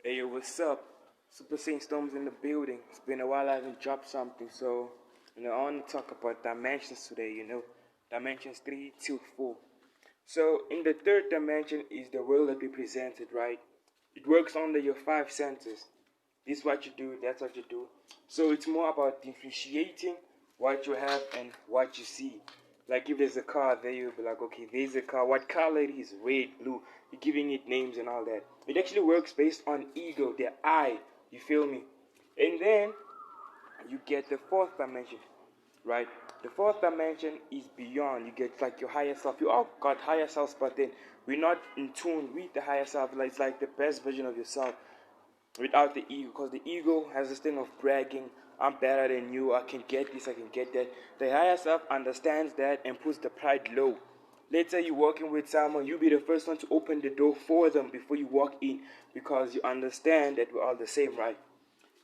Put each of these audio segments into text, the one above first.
Hey, yo, what's up? Super Saint Storm's in the building. It's been a while I haven't dropped something, so I want to talk about dimensions today. Dimensions 3, 2, 4. So in the third dimension is the world that we presented, right? It works under your five senses. This is what you do, that's what you do. So it's more about differentiating what you have and what you see. Like if there's a car there, you'll be like, okay, there's a car. What color it is? Red, blue. You're giving it names and all that. It actually works based on ego, the I. You feel me? And then you get the fourth dimension, right? The fourth dimension is beyond. You get like your higher self. You all got higher selves, but then we're not in tune with the higher self. Like it's like the best version of yourself without the ego, because the ego has this thing of bragging. I'm better than you. I can get this. I can get that. The higher self understands that and puts the pride low. Later, you're working with someone, you be the first one to open the door for them before you walk in, because you understand that we're all the same, right?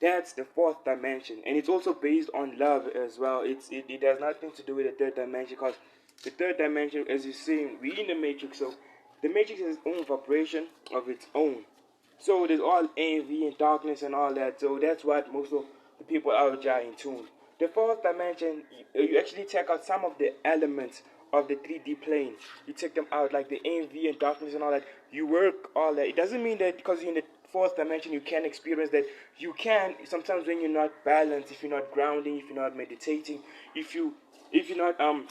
That's the fourth dimension, and it's also based on love as well. It has nothing to do with the third dimension, because the third dimension, as you see, we're in the matrix, so the matrix has its own vibration of its own. So there's all envy and darkness and all that. So that's what most of the people out there are in tune. The fourth dimension, you actually take out some of the elements of the 3D plane. You take them out, like the envy and darkness and all that. You work all that. It doesn't mean that because you're in the fourth dimension you can't experience that. You can sometimes when you're not balanced, if you're not grounding, if you're not meditating, if you're not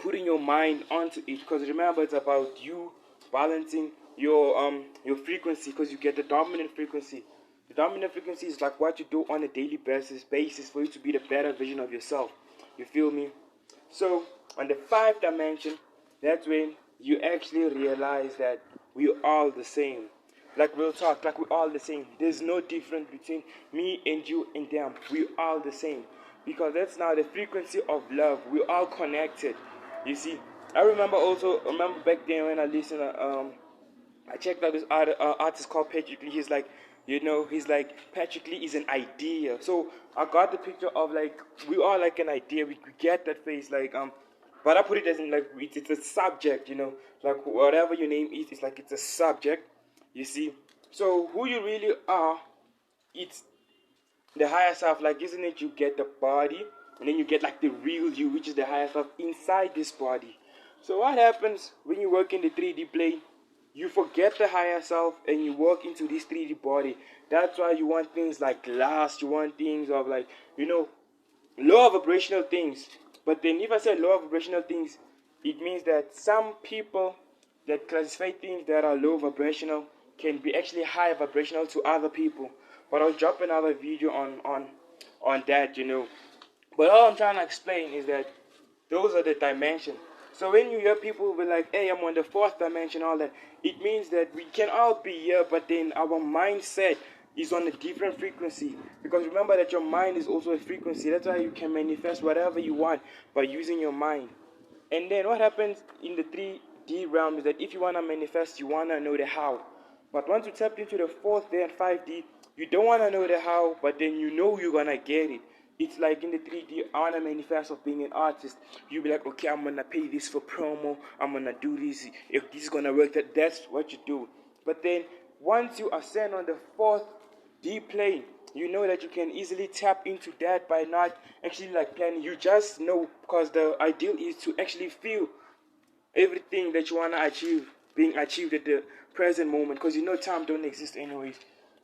putting your mind onto it. Because remember, it's about you balancing your frequency, because you get the dominant frequency. The dominant frequency is like what you do on a daily basis for you to be the better version of yourself. You feel me? So on the fifth dimension, that's when you actually realize that we're all the same. Like real talk, like we're all the same. There's no difference between me and you and them. We're all the same. Because that's now the frequency of love. We're all connected. You see, I remember back then when I listened I checked out this artist called Patrick Lee. He's like, Patrick Lee is an idea. So I got the picture of like, we are like an idea. We get that face, like, but I put it as in like, it's a subject, like whatever your name is, it's like, it's a subject, you see. So who you really are, it's the higher self, like, isn't it? You get the body, and then you get like the real you, which is the higher self inside this body. So what happens when you work in the 3D plane? You forget the higher self and you walk into this 3D body. That's why you want things like glass, you want things of like, lower vibrational things. But then if I say lower vibrational things, it means that some people that classify things that are low vibrational can be actually high vibrational to other people. But I'll drop another video on that. But all I'm trying to explain is that those are the dimensions. So when you hear people be like, hey, I'm on the fourth dimension, all that, it means that we can all be here, but then our mindset is on a different frequency. Because remember that your mind is also a frequency. That's why you can manifest whatever you want by using your mind. And then what happens in the 3D realm is that if you want to manifest, you want to know the how. But once you tap into the 4th and 5D, you don't want to know the how, but then you know you're going to get it. It's like in the 3D, I want to manifest of being an artist. You'll be like, okay, I'm going to pay this for promo. I'm going to do this. If this is going to work, that's what you do. But then once you ascend on the 4th plane, you know that you can easily tap into that by not actually like planning. You just know, because the ideal is to actually feel everything that you want to achieve being achieved at the present moment, because time don't exist anyways.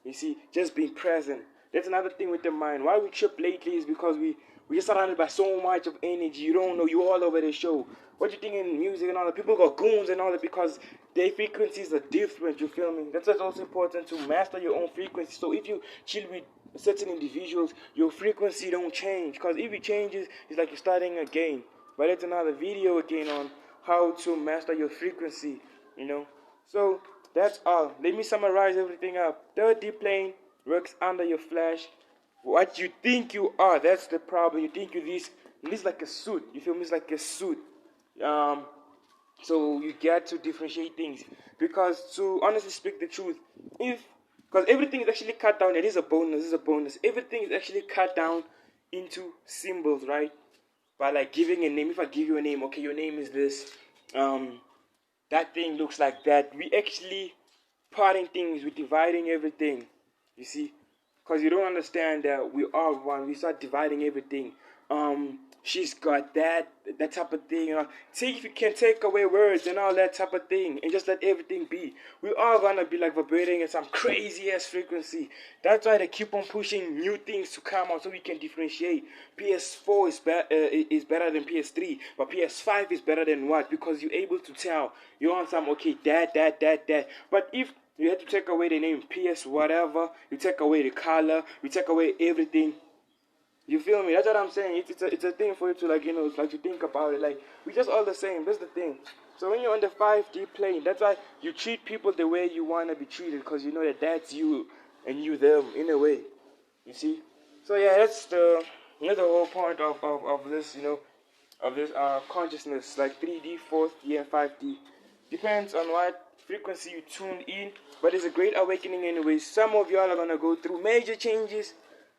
You see, just being present. That's another thing with the mind. Why we trip lately is because we just surrounded by so much of energy. You don't know, you all over the show. What you think in music and all that? People got goons and all that because their frequencies are different. You feel me? That's why it's also important to master your own frequency. So if you chill with certain individuals, your frequency don't change. Because if it changes, it's like you're starting again. But that's another video again on how to master your frequency. So that's all. Let me summarize everything up. 3D plane works under your flesh. What you think you are, that's the problem. You think this like a suit. You feel me? It's like a suit. So you get to differentiate things. Because to honestly speak the truth, because everything is actually cut down, it is a bonus. Everything is actually cut down into symbols, right? By like giving a name. If I give you a name, okay, your name is this. That thing looks like that. We actually parting things, we're dividing everything. You see, because you don't understand that we are one. We start dividing everything. She's got that type of thing. See if you can take away words and all that type of thing, and just let everything be. We are gonna be like vibrating at some crazy ass frequency. That's why they keep on pushing new things to come out so we can differentiate. PS4 is better than PS3, but PS5 is better than what? Because you're able to tell. You're on some okay that. But if you had to take away the name PS whatever, you take away the color, you take away everything. You feel me? That's what I'm saying. It's a thing for you to like, like to think about it. Like, we just all the same. That's the thing. So when you're on the 5D plane, that's why you treat people the way you want to be treated, because you know that that's you and you them in a way. You see? So yeah, that's the whole point of this, of this consciousness, like 3D, 4D, and 5D. Depends on what frequency you tune in, but it's a great awakening anyway. Some of y'all are gonna go through major changes.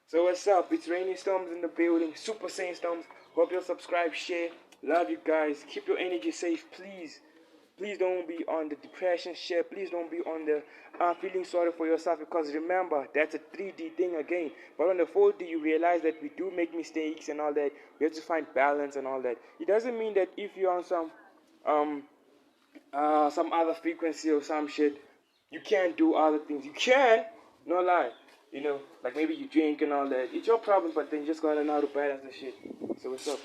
So what's up? It's Rainy Storms in the building. Super Saiyan Storms. Hope you'll subscribe, share. Love you guys. Keep your energy safe, please. Please don't be on the depression shit. Please don't be on the feeling sorry for yourself, because remember, that's a 3D thing again. But on the 4D, you realize that we do make mistakes and all that. We have to find balance and all that. It doesn't mean that if you're on some other frequency or some shit, you can't do other things. You can, no lie. Like maybe you drink and all that. It's your problem, but then you just gotta know how to balance the shit. So what's up?